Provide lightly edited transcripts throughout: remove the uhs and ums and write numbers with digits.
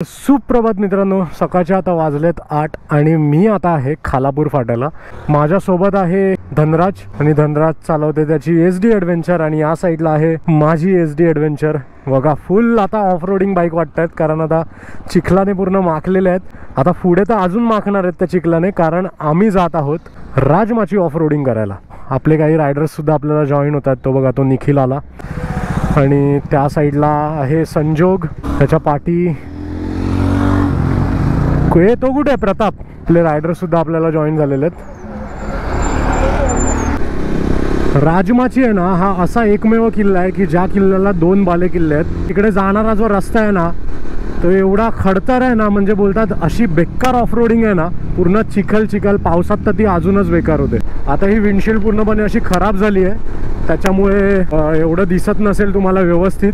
सुप्रभात मित्रांनो, सकाळचे आता वाजलेत 8 आणि मी आता आहे खालापूर फाट्याला. माझ्यासोबत आहे धनराज आणि धनराज चालवते त्याची SD ॲडव्हेंचर आणि या साईडला आहे माझी SD ॲडव्हेंचर. बघा फुल आता ऑफ रोडिंग बाईक वाटतात कारण आता चिखलाने पूर्ण माखलेले आहेत. आता पुढे तर अजून माखणार आहेत त्या चिखलाने कारण आम्ही जात आहोत राजमाची ऑफ रोडिंग करायला. आपले काही रायडर्स सुद्धा आपल्याला जॉईन होतात. तो बघा तो निखिल आला आणि त्या साईडला आहे संजोग, त्याच्या पाठी तो कुठे आहे प्रताप. आपले रायडर सुद्धा आपल्याला जॉईन झालेले आहेत. राजमाची आहे ना, हा असा एकमेव किल्ला आहे की ज्या किल्ल्याला 2 बाले किल्ले आहेत. तिकडे जाणारा जो रस्ता आहे ना तो एवढा खडतर आहे ना, म्हणजे बोलतात अशी बेकार ऑफ रोडिंग आहे ना, पूर्ण चिखल. पावसात तर ती अजूनच बेकार होते. आता ही विंडशील्ड पूर्णपणे अशी खराब झाली आहे, त्याच्यामुळे एवढं दिसत नसेल तुम्हाला व्यवस्थित.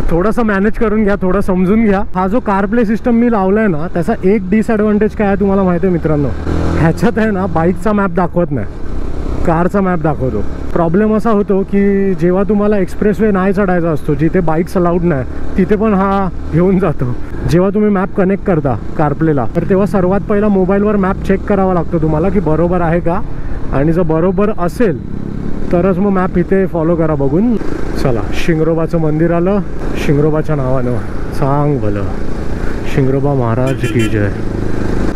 थोडंसं मॅनेज करून घ्या, थोडं समजून घ्या. हा जो कारप्ले सिस्टम मी लावलाय ना, त्याचा एक डिसएडव्हान्टेज काय आहे तुम्हाला माहिती आहे मित्रांनो, ह्याच्यात आहे ना बाईकचा मॅप दाखवत नाही, कारचा मॅप दाखवतो. प्रॉब्लेम असा होतो की जेव्हा तुम्हाला एक्सप्रेसवे नाही चढायचा असतो, जिथे बाईक्स अलाउड नाही, तिथे पण हा घेऊन जातो. जेव्हा तुम्ही मॅप कनेक्ट करता कारप्लेला, तर तेव्हा सर्वात पहिला मोबाईलवर मॅप चेक करावा लागतो तुम्हाला की बरोबर आहे का, आणि जर बरोबर असेल तरच मग मॅप इथे फॉलो करा बघून. चला, शिंगरोबाचं मंदिर आलं. शिंगरोबाच्या नावानं सांग भलं, शिंगरोबा महाराज की जय.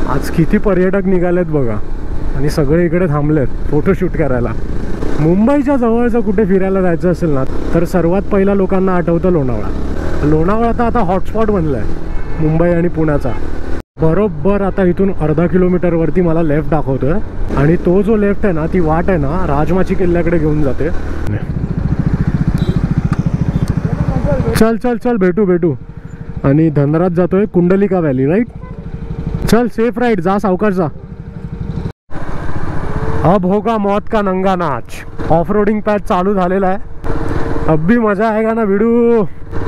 आज किती पर्यटक निघालेत बघा, आणि सगळे इकडे थांबलेत फोटोशूट करायला. मुंबईच्या जवळचं कुठे फिरायला जायचं असेल ना, तर सर्वात पहिला लोकांना आठवतं लोणावळा. लोणावळा तर आता हॉटस्पॉट बनला आहे मुंबई आणि पुण्याचा. बरोबर आता इथून अर्धा किलोमीटरवरती मला लेफ्ट दाखवतोय, आणि तो जो लेफ्ट आहे ना, ती वाट आहे ना राजमाची किल्ल्याकडे घेऊन जाते. चल चल चल, भेटू. आणि धनराज जातोय कुंडलिका व्हॅली, राईट. चल, सेफ राईड, जा सावकाश जा. अब होगा मौत का नंगा नाच. ऑफ रोडिंग पॅच चालू झालेला आहे. अब भी मजा आएगा ना भिडू.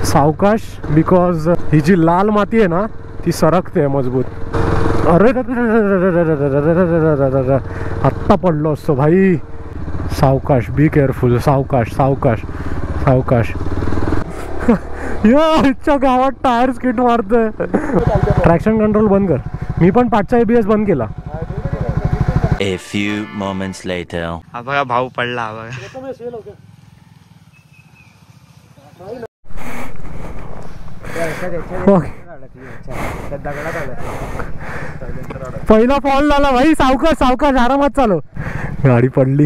सावकाश, बिकॉज ही जी लाल माती आहे ना ती सरकते मजबूत. अरे आत्ता पडलो असतो भाई. सावकाश, बी केअरफुल. सावकाश. इच्छा गावात टायर स्किट मारतोय. ट्रॅक्शन कंट्रोल बंद कर. मी पण पाठचा ABS बंद केला. A few moments later. हा बघा भाऊ पडला. हा बघा पहिला फॉल झाला भाई. सावकाश आरामात चालव. गाडी पडली.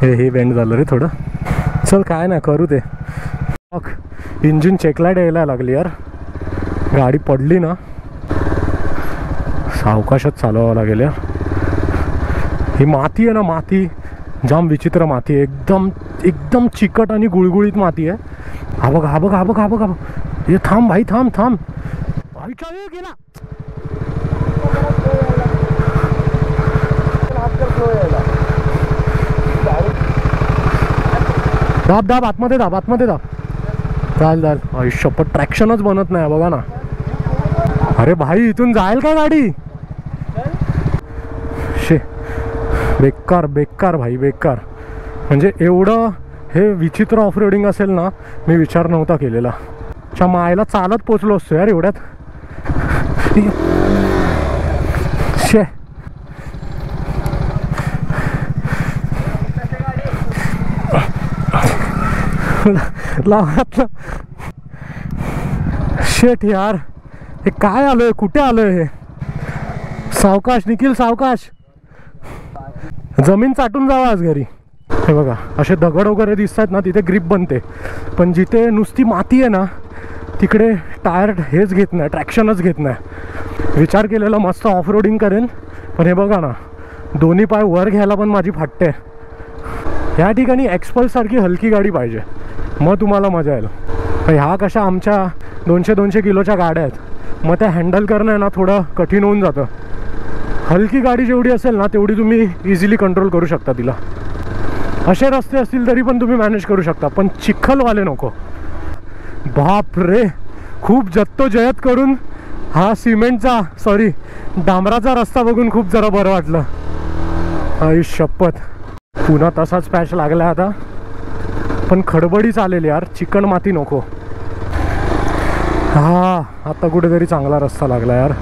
हे बेंड झालं रे थोडं. चल काय नाही, करू ते. इंजिन चेकलाईट यायला लागली यार. गाडी पडली ना, सावकाशच चालवावं लागेल यार. ही माती आहे ना, माती जाम विचित्र माती आहे. एकदम चिकट आणि गुळगुळीत माती आहे. हा बघ. हे थांब भाई, थांब. गेला. दाब आतमध्ये दाब. चाल आयुष्यपट ट्रॅक्शनच बनत नाही बघा ना. अरे भाई, इथून जाईल का गाडी. बेकार भाई, बेकार. म्हणजे एवढं हे विचित्र ऑफ रोडिंग असेल ना, मी विचार नव्हता केलेला. च्या मायला चालत पोचलो असतो यार एवढ्यात. शे लावला. शेट यार, हे काय आलोय, कुठे आलोय हे. सावकाश निखिल, सावकाश. जमीन चाटून जावा आज घरी. हे बघा, असे दगड वगैरे दिसतात ना, तिथे ग्रिप बनते. पण जिथे नुसती माती आहे ना, तिकडे टायर हेच घेत नाही, ट्रॅक्शनच घेत नाही. विचार केलेला मस्त ऑफ रोडिंग करेन, पण हे बघा ना, दोन्ही पाय वर घ्यायला पण माझी फाटते. ह्या ठिकाणी एक्सपल्स सारखी हलकी गाडी पाहिजे, मग तुम्हाला मजा येईल. ह्या कशा आमच्या 200 किलोच्या गाड्या आहेत, मग त्या हँडल करणं आहे ना थोडं कठीण होऊन जातं. हलकी गाडी जेवढी असेल ना, तेवढी तुम्ही इझिली कंट्रोल करू शकता तिला. असे रस्ते असतील तरी पण तुम्ही मॅनेज करू शकता, पण चिखलवाले नको. बाप रे, खूप जद्दोजहद करून हा डांबराचा रस्ता बघून खूप जरा बरं वाटलं. आयुष्यपत. पुन्हा तसाच पॅच लागला आता, पण खडबडी चालेल यार, चिकण माती नको. हा आता कुठेतरी चांगला रस्ता लागला यार.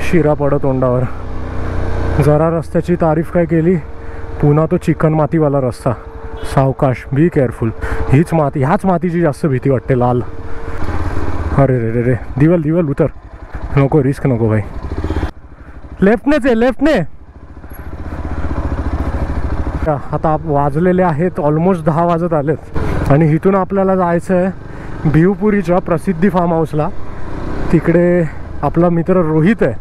शिरा पडत तोंडावर. जरा रस्त्याची तारीफ काय केली, पुन्हा तो चिकन मातीवाला रस्ता. सावकाश, बी केअरफुल. हीच माती, ह्याच मातीची जास्त भीती वाटते, लाल. अरे रे रे रे, दिवल दिवल उतर. नको, रिस्क नको भाई. लेफ्टनेच आहे, लेफ्टने. आता वाजलेले आहेत ऑलमोस्ट 10 वाजत आलेत आणि इथून आपल्याला जायचं आहे भिवपुरीच्या प्रसिद्धी फार्म हाऊसला. तिकडे आपला मित्र रोहित आहे,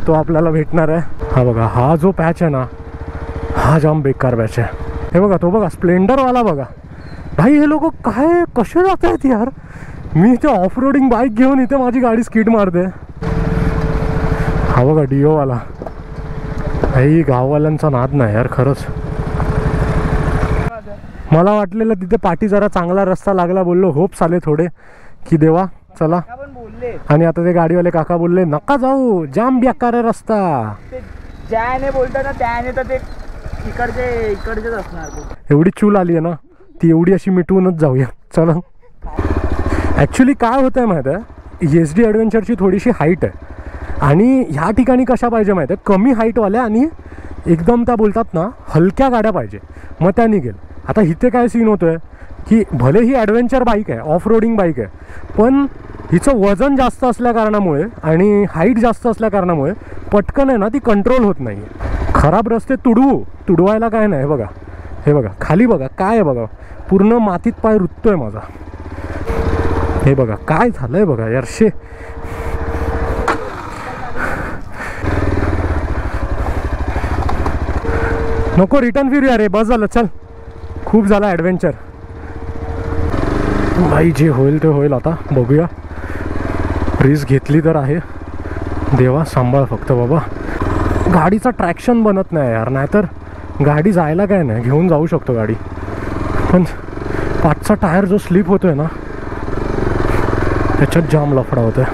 तो आपल्याला भेटणार आहे. हा बघा, हा जो पॅच आहे ना, हा जाम बेकार पॅच आहे. हे बघा, तो बघा स्प्लेंडरवाला बघा. भाई हे लोक काय कसे जात आहेत यार. मी इथे ऑफ रोडिंग बाईक घेऊन इथे माझी गाडी स्किड मारते. हा बघा डिओवाला. भाई गाववाल्यांचा नाद नाही यार खरंच. मला वाटलेलं तिथे पाठी जरा चांगला रस्ता लागला, बोललो होप्स आले थोडे की देवा चला. आणि आता ते गाडीवाले काका बोलले नका जाऊ, जाम बेकार आहे रस्ता. ज्याने बोलतात ना त्याने तर ते इकडचेच असणार. एवढी चूल आली आहे ना, ती एवढी अशी मिटवूनच जाऊया चला. ॲक्च्युली काय होतं आहे माहीत आहे, SD ॲडव्हेंचरची थोडीशी हाईट आहे आणि ह्या ठिकाणी कशा पाहिजे माहीत आहे, कमी हाईटवाल्या आणि एकदम त्या बोलतात ना हलक्या गाड्या पाहिजे, मग त्या निघेल. आता इथे काय सीन होतो आहे की भले ही ॲडव्हेंचर बाईक आहे, ऑफ रोडिंग बाईक आहे, पण हिचं वजन जास्त असल्याकारणामुळे आणि हाईट जास्त असल्याकारणामुळे पटकन आहे ना ती कंट्रोल होत नाही. खराब रस्ते तुडवायला काय नाही. बघा हे बघा, खाली बघा काय आहे बघा, पूर्ण मातीत पाय रुततोय माझा. हे बघा काय झालंय बघा यार. शे नको, रिटर्न फिरूया रे, बस झालं, चल. खूप झाला ॲडव्हेंचर भाई. जे होईल ते होईल, आता बघूया. रिस्क घेतली तर आहे. देवा सांभाळ फक्त बाबा. गाडीचा ट्रॅक्शन बनत नाही यार, नाहीतर गाडी जायला काय नाही, घेऊन जाऊ शकतो गाडी. पण पाठचा टायर जो स्लिप होतोय ना, त्याच्यात जाम लफडा होतोय.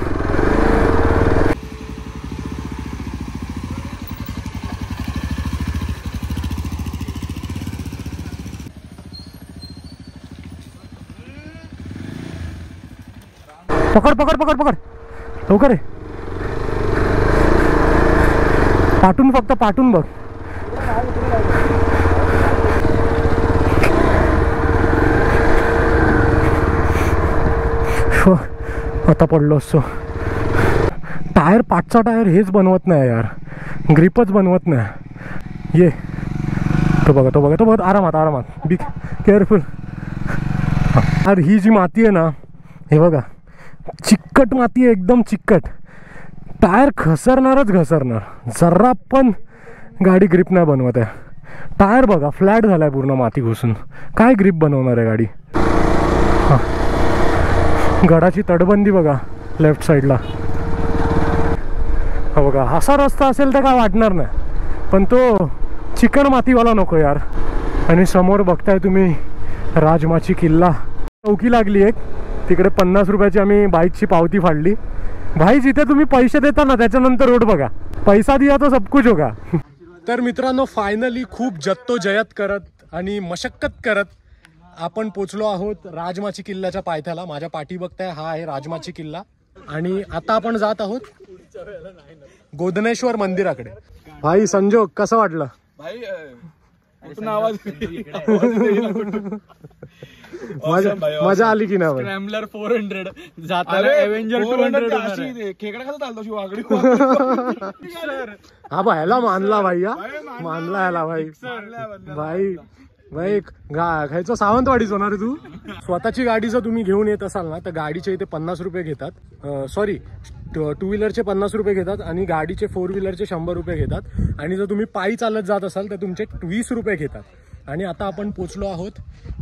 पकड पकड पकड पकड लवकर रे. पाठून, फक्त पाठून बघ. आता पडलो असतो. टायर, पाठचा टायर हेच बनवत नाही यार, ग्रिपच बनवत नाही. ये तो बघा, तो बघा, तो बघा. आरामात आरामात, बी केअरफुल. अरे ही जी माती आहे ना, हे बघा चिकट माती आहे, एकदम चिकट. टायर घसरणारच घसरणार, जरा पण गाडी ग्रिप नाही बनवत आहे. टायर बघा फ्लॅट झालाय पूर्ण माती घुसून. काय ग्रिप बनवणार आहे गाडी. हां, गडाची तटबंदी बघा लेफ्ट साईडला. हा बघा, असा रस्ता असेल तर काय वाटणार नाही, पण तो चिकन मातीवाला नको यार. आणि समोर बघताय तुम्ही राजमाची किल्ला. चौकी लागली एक, तिकडे 50 रुपयाची आम्ही बाईकची पावती फाडली. भाई जिथे तुम्ही पैसे देता ना त्याच्यानंतर रोड बघा, पैसा दिया तो सब कुछ होगा. तर मित्रांनो, फायनली खूप जद्दोजहद करत आणि मशक्कत करत आपण पोचलो आहोत राजमाची किल्ल्याच्या पायथ्याला. माझ्या पाठी बघताय, हा आहे राजमाची किल्ला. आणि आता आपण जात आहोत गोदनेश्वर मंदिराकडे. भाई संजोग कसं वाटलं भाई. मजा आली की नाही. स्क्रॅम्बलर 400 जाताना एव्हेंजर 200 खेकडा खाता चालतो शिवागडी. हा भाई ह्याला मानला भाई, हा मानला ह्याला भाई. भाई भाई खायचं सावंतवाडीच होणार आहे तू. स्वतःची गाडी जर तुम्ही घेऊन येत असाल ना, तर गाडीचे इथे 50 रुपये घेतात. सॉरी, 2 व्हीलरचे 50 रुपये घेतात आणि गाडीचे 4 व्हीलरचे 100 रुपये घेतात. आणि जर तुम्ही पायी चालत जात असाल तर तुमचे 20 रुपये घेतात. आणि आता आपण पोचलो आहोत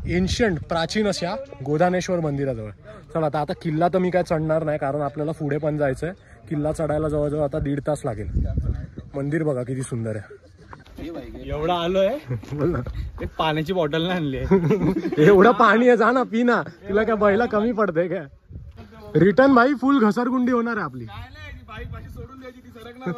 एन्शंट, प्राचीन अशा गोदानेश्वर मंदिराजवळ. चला आता किल्ला तर मी काय चढणार नाही, कारण आपल्याला पुढे पण जायचं आहे. किल्ला चढायला जवळजवळ आता 1.5 तास लागेल. मंदिर बघा किती सुंदर आहे. एवढा आलोय, एक पाण्याची बॉटल नाही आणली. एवढं पाणी आहे, जा ना पी ना. तुला काय बैला कमी पडते काय. रिटर्न भाई फुल घसरगुंडी होणार आहे आपली. सोडून द्यायची, ती सरकणार.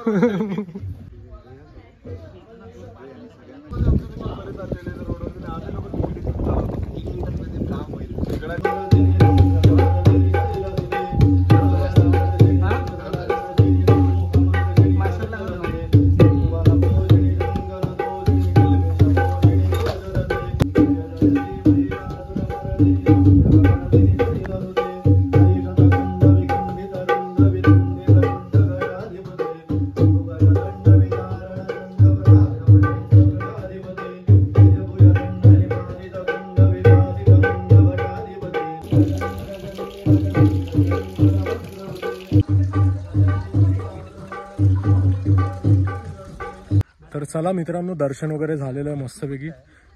तर चला मित्रांनो, दर्शन वगैरे झालेलं आहे मस्तपैकी.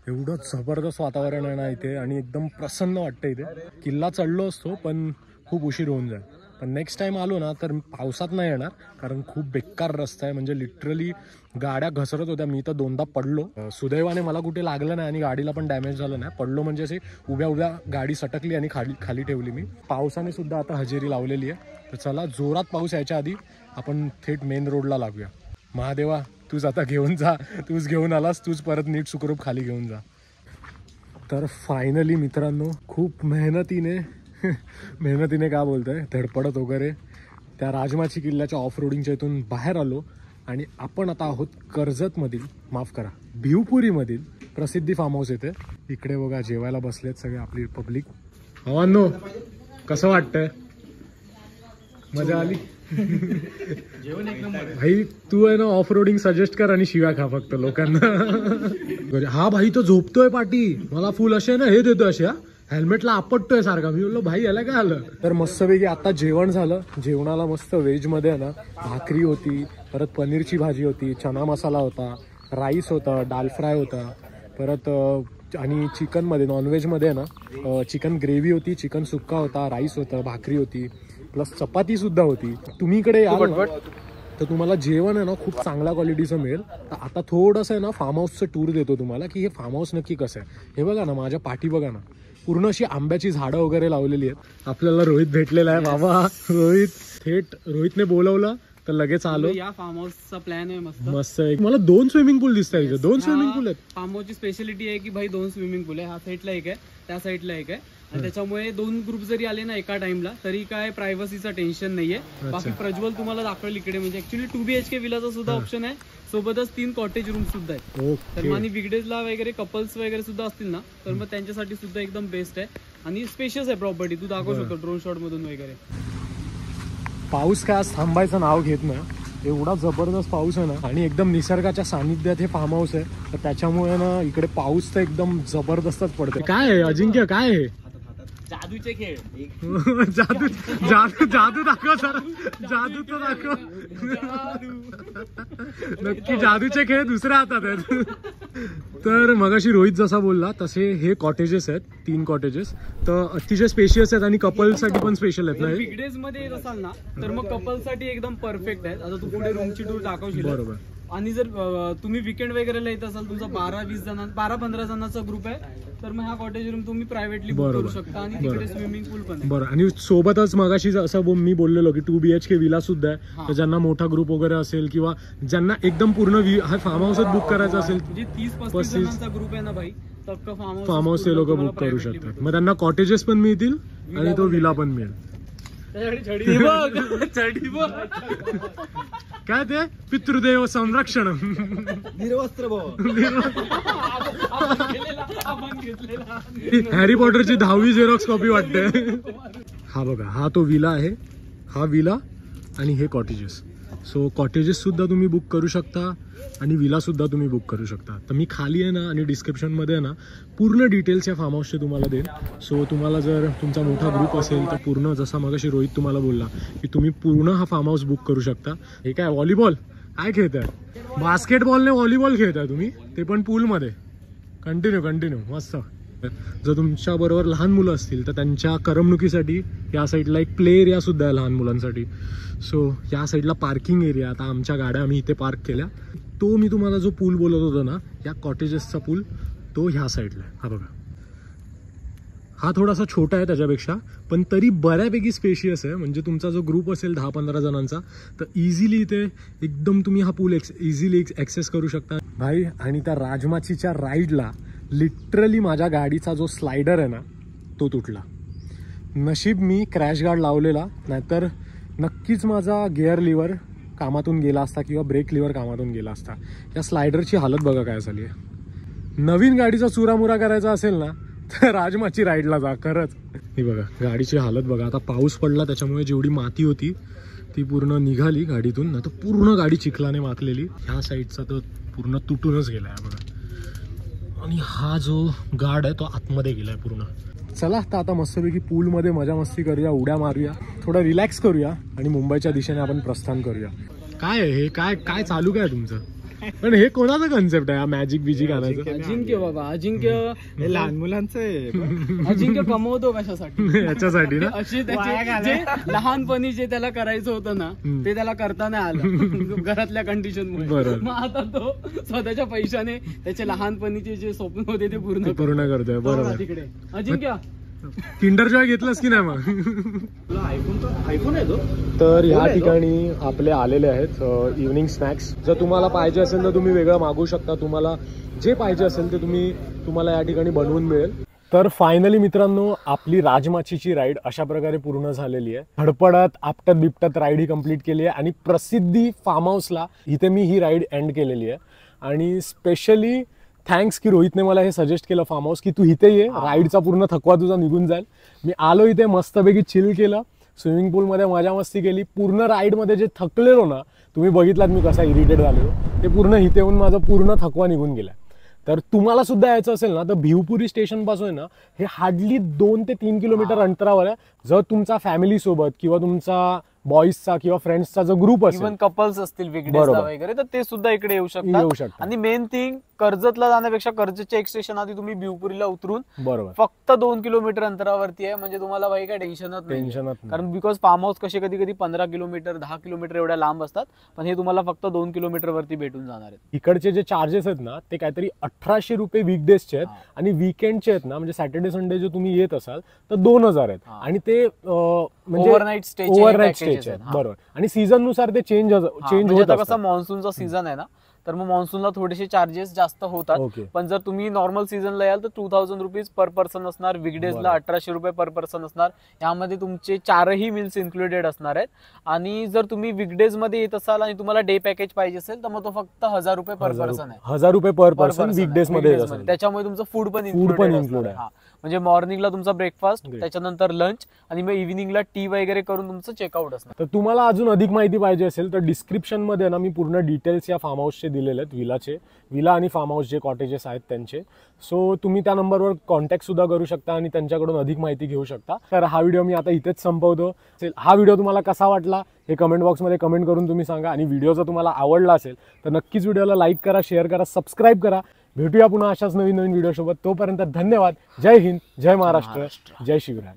एवढं जबरदस्त वातावरण आहे ना इथे आणि एकदम प्रसन्न वाटतं इथे. किल्ला चढलो असतो पण खूप उशीर होऊन जाईल. पण नेक्स्ट टाइम आलो ना तर पावसात नाही येणार, कारण खूप बेकार रस्ता आहे. म्हणजे लिटरली गाड्या घसरत होत्या. मी तर 2दा पडलो. सुदैवाने मला कुठे लागलं नाही आणि गाडीला पण डॅमेज झालं नाही. पडलो म्हणजे असे उभ्या उभ्या गाडी सटकली आणि खाली ठेवली मी. पावसाने सुद्धा आता हजेरी लावलेली आहे. तर चला, जोरात पाऊस यायच्या आधी आपण थेट मेन रोडला लागूया. महादेवा, तूच आता घेऊन जा. तूच घेऊन आलास, तूच परत नीट सुखरूप खाली घेऊन जा. तर फायनली मित्रांनो, खूप मेहनतीने काय बोलतोय, धडपडत वगैरे त्या राजमाची किल्ल्याच्या ऑफ रोडिंगच्या इथून बाहेर आलो आणि आपण आता आहोत कर्जतमधील, माफ करा, भिवपुरीमधील प्रसिद्धी फार्म हाऊस येते. इकडे बघा जेवायला बसलेत सगळे आपली पब्लिक. हवानो, कसं वाटतंय? मजा आली? भाई तू आहे ना ऑफ रोडिंग सजेस्ट कर आणि शिव्या खा फक्त लोकांना. हा भाई तो झोपतोय पाठी, मला फुल असे ना हे देतोय अशा, हेल्मेटला आपटतोय सारखा. मी बोललो भाई याला काय आलं? तर मस्तपैकी आता जेवण झालं. जेवणाला मस्त व्हेज मध्ये आहे ना भाकरी होती, परत पनीरची भाजी होती, चना मसाला होता, राईस होता, दाल फ्राय होता, परत आणि चिकनमध्ये नॉनव्हेजमध्ये आहे ना चिकन ग्रेव्ही होती, चिकन सुक्का होता, राईस होता, भाकरी होती, प्लस चपाती सुद्धा होती. तुम्ही इकडे याल तर तुम्हाला जेवण आहे ना खूप चांगल्या क्वालिटीचं मिळेल. तर आता थोडंसं आहे ना फार्म हाऊसचं टूर देतो तुम्हाला की हे फार्म हाऊस नक्की कसं आहे. हे बघा ना, माझ्या पाठी बघा ना, पूर्ण अशी आंब्याची झाडं वगैरे लावलेली आहेत. आपल्याला रोहित भेटलेला आहे. बाबा रोहित, थेट रोहितने बोलवलं तर लगेच आलो. या फार्म हाऊसचा प्लॅन आहे मस्त मस्त. मला 2 स्विमिंग पूल दिसत आहेत. 2 स्विमिंग पूल आहेत. फार्म हाऊसची स्पेशालिटी आहे की भाई 2 स्विमिंग पूल आहे. हा साईडला एक आहे, त्या साईडला एक आहे. आणि त्याच्यामुळे 2 ग्रुप जरी आले ना एका टाइमला तरी काय प्रायव्हसीचं टेन्शन नाहीये. बाकी प्रज्वल तुम्हाला दाखवेल इकडे. म्हणजे ऍक्च्युअली 2 BHK विलाचा सुद्धा ऑप्शन आहे, सोबतच 3 कॉटेज रूम सुद्धा आहेत. तर आणि विकडेजला वगैरे कपल्स वगैरे सुद्धा असतील ना तर मग त्यांच्यासाठी सुद्धा एकदम बेस्ट आहे. आणि स्पेशियस आहे प्रॉपर्टी, तू दाखवू शकतो ड्रोन शॉट मधून वगैरे. पाऊस काय आज थांबायचं नाव घेत ना, एवढा जबरदस्त पाऊस आहे ना आणि एकदम निसर्गाच्या सानिध्यात हे फार्म हाऊस आहे. तर त्याच्यामुळे ना इकडे पाऊस तर एकदम जबरदस्तच पडतो. काय आहे अजिंक्य, काय आहे? जादूचे खेळ. जादू जादू जादू दाखव सर, जादू तर दाखव. नक्की जादूचे खेळ दुसऱ्या हातात आहेत. तर मगाशी रोहित जसा बोलला तसे हे कॉटेजेस आहेत, 3 कॉटेजेस. तर अतिशय स्पेशियस आहेत आणि कपल्ससाठी पण स्पेशल आहेत ना. विकडेज मध्ये येत असाल ना तर मग कपल्ससाठी एकदम परफेक्ट आहे. आता तू पुढे रूमची टूर दाखवशील. बरोबर. आणि जर तुम्ही विकेंड वगैरे येत असाल, तुमचा 12-15 जणांचा ग्रुप आहे तर मग हा कॉटेज रूम तुम्ही प्रायव्हेटली बुक करू शकता. आणि तिकडे स्विमिंग पूल पण आहे. बरं. आणि सोबतच मगाशी असं मी बोललेलो की 2 BHK विला सुद्धा आहे. तर ज्यांना मोठा ग्रुप वगैरे असेल किंवा ज्यांना एकदम पूर्ण हा फार्म हाऊसच बुक करायचा असेल, म्हणजे 30-35 जणांचा ग्रुप आहे ना भाई, तर फार्म हाऊस ते लोक बुक करू शकतात. मग त्यांना कॉटेजेस पण मिळतील आणि तो विला पण मिळेल. काय ते पितृदेव संरक्षण, निर्वस्त्र हॅरी पॉटरची 10वी झेरॉक्स कॉपी वाटते. हा बघा, हा तो विला आहे. हा विला आणि हे कॉटेजेस. सो कॉटेजेस सुद्धा तुम्ही बुक करू शकता आणि विला सुद्धा तुम्ही बुक करू शकता. तर मी खाली आहे ना आणि डिस्क्रिप्शनमध्ये आहे ना पूर्ण डिटेल्स या फार्म हाऊसचे तुम्हाला देईन. सो तुम्हाला जर तुमचा मोठा ग्रुप असेल तर पूर्ण, जसा मगाशी रोहित तुम्हाला बोलला की तुम्ही पूर्ण हा फार्म हाऊस बुक करू शकता. हे काय व्हॉलीबॉल काय खेळताय? बास्केटबॉलने व्हॉलीबॉल खेळताय तुम्ही, ते पण पूलमध्ये. कंटिन्यू मस्त. जर तुमच्या बरोबर लहान मुलं असतील तर त्यांच्या करमणुकीसाठी या साईडला एक प्ले एरिया सुद्धा आहे लहान मुलांसाठी. सो या साईडला पार्किंग एरिया. आता आमच्या गाड्या आम्ही इथे पार्क केल्या. तो मी तुम्हाला जो पूल बोलत होतो ना, या कॉटेजेसचा पूल, तो ह्या साईडला आहे. हा बघा, हा थोडासा छोटा आहे त्याच्यापेक्षा, पण तरी बऱ्यापैकी स्पेशियस आहे. म्हणजे तुमचा जो ग्रुप असेल 10-15 जणांचा तर इझिली इथे एकदम तुम्ही हा पूल इझिली ॲक्सेस करू शकता भाई. आणि त्या राजमाचीच्या राईडला लिटरली माझ्या गाडीचा जो स्लायडर आहे ना तो तुटला. नशीब मी क्रॅश गार्ड लावलेला, नाहीतर नक्कीच माझा गिअर लिव्हर कामातून गेला असता किंवा ब्रेक लिव्हर कामातून गेला असता. या स्लायडरची हालत बघा काय झाली आहे. नवीन गाडीचा चुरामुरा करायचा असेल ना तर राजमाची राईडला जा खरंच. ही बघा गाडीची हालत बघा. आता पाऊस पडला त्याच्यामुळे जेवढी माती होती ती पूर्ण निघाली गाडीतून, ना तर पूर्ण गाडी चिखलाने माखलेली. ह्या साईडचा तर पूर्ण तुटूनच गेला आहे बघा. आणि हा जो गार्ड आहे तो आतमध्ये गेलाय पूर्ण. चला तर आता मस्तपैकी पूलमध्ये मजा मस्ती करूया, उड्या मारूया, थोडं रिलॅक्स करूया आणि मुंबईच्या दिशेने आपण प्रस्थान करूया. काय आहे हे? काय चालू काय तुमचं? पण हे कोणाचं कन्सेप्ट आहे मॅजिक बिजिक आणायचं? अजिंक्य बाबा, अजिंक्य हे लहान मुलांचं आहे. अजिंक्य कमवतो कशासाठी? याच्यासाठी ना. अशी त्याची जे लहानपणी जे त्याला करायचं होतं ना ते त्याला करता नाही आलं घरातल्या कंडिशन मुळे. बरोबर. मग आता तो स्वतःच्या पैशाने त्याचे लहानपणीचे जे स्वप्न होते ते पूर्ण पूर्ण करतोय. बरोबर. तिकडे अजिंक्य किंडर जॉय घेतलंस की नाही मग? आयफोन आहे तो. तर ह्या ठिकाणी आपले आलेले आहेत इव्हनिंग स्नॅक्स. जर तुम्हाला पाहिजे असेल तर तुम्ही वेगळं मागवू शकता. तुम्हाला जे पाहिजे असेल ते तुम्हाला या ठिकाणी बनवून मिळेल. तर फायनली मित्रांनो आपली राजमाचीची राईड अशा प्रकारे पूर्ण झालेली आहे. धडपडत आपटत बिपटत राईड ही कंप्लीट केली आहे आणि प्रसिद्धी फार्म हाऊसला इथे मी ही राईड एंड केलेली आहे. आणि स्पेशली थँक्स की रोहितने मला हे सजेस्ट केलं फार्म हाऊस की तू इथे ये, राईडचा पूर्ण थकवा तुझा निघून जाईल. मी आलो इथे मस्तपैकी चिल केलं, स्विमिंग पूलमध्ये मजा मस्ती केली. पूर्ण राईडमध्ये जे थकलेलो ना तुम्ही बघितलात मी कसा इरिटेट झालेलो, ते पूर्ण इथे येऊन माझा पूर्ण थकवा निघून गेला. तर तुम्हाला सुद्धा यायचं असेल ना तर भिवपुरी स्टेशन पासून ना हे हार्डली 2 ते 3 किलोमीटर अंतरावर आहे. जर तुमचा फॅमिली सोबत किंवा तुमचा बॉईजचा किंवा फ्रेंड्सचा जो ग्रुप असेल, इव्हन कपल्स असतील विकडेजला वगैरे तर ते सुद्धा इकडे येऊ शकतात. आणि मेन थिंग कर्जतला जाण्यापेक्षा कर्जतच्या एक स्टेशन आधी तुम्ही भिवपुरीला उतरून बरोबर फक्त 2 किलोमीटर अंतरावरती आहे. म्हणजे तुम्हाला भाई काय टेन्शनच नाही. कारण बिकॉज फार्म हाऊस कसे कधी कधी 15 किलोमीटर 10 किलोमीटर एवढ्या लांब असतात, पण हे तुम्हाला फक्त 2 किलोमीटर वरती भेटून जाणार आहेत. इकडचे जे चार्जेस आहेत ना ते काहीतरी 1800 रुपये वीकडेजचे आहेत आणि वीकेंडचे आहेत ना म्हणजे सॅटर्डे संडे जे तुम्ही येत असाल तर 2000 आहेत. आणि ते म्हणजे ओव्हरनाईट स्टेचे आहेत. बरोबर. आणि सीझन नुसार ते चेंज होत कसा मान्सूनचा सीझन आहे ना तर मग मान्सूनला थोडेसे चार्जेस जास्त होतात. पण जर तुम्ही नॉर्मल सीझनला याल तर 2000 रुपीज पर पर्सन असणार. वीकडेजला 1800 रुपये पर पर्सन असणार. यामध्ये तुमचे 4ही मील्स इन्क्लुडेड असणार आहेत. आणि जर तुम्ही वीकडेज मध्ये येत असाल आणि तुम्हाला डे पॅकेज पाहिजे असेल तर मग तो फक्त 1000 रुपये पर पर्सन आहे. 1000 रुपये पर पर्सन वीकडेज मध्ये. त्याच्यामुळे तुमचं फूड पण इन्क्लुडेड आहे. म्हणजे मॉर्निंगला तुमचा ब्रेकफास्ट, त्याच्यानंतर लंच आणि मग इव्हिनिंगला टी वगैरे करून तुमचं चेकआउट असणार. तर तुम्हाला अजून अधिक माहिती पाहिजे असेल तर डिस्क्रिप्शन मध्ये ना मी पूर्ण डिटेल्स या फार्म हाऊसचे दिलेले आहेत. विला आणि फार्म हाऊस जे कॉटेजेस आहेत त्यांचे. सो तुम्ही त्या नंबरवर कॉन्टॅक्ट सुद्धा करू शकता आणि त्यांच्याकडून अधिक माहिती घेऊ शकता. तर हा व्हिडिओ मी आता इथेच संपवतो. हा व्हिडिओ तुम्हाला कसा वाटला हे कमेंट बॉक्समध्ये कमेंट करून तुम्ही सांगा. आणि व्हिडिओ जर तुम्हाला आवडला असेल तर नक्कीच व्हिडिओला लाईक करा, शेअर करा, सबस्क्राईब करा. भेटूया पुन्हा अशाच नवीन व्हिडिओ सोबत. तोपर्यंत धन्यवाद. जय हिंद, जय महाराष्ट्र, जय शिवराय.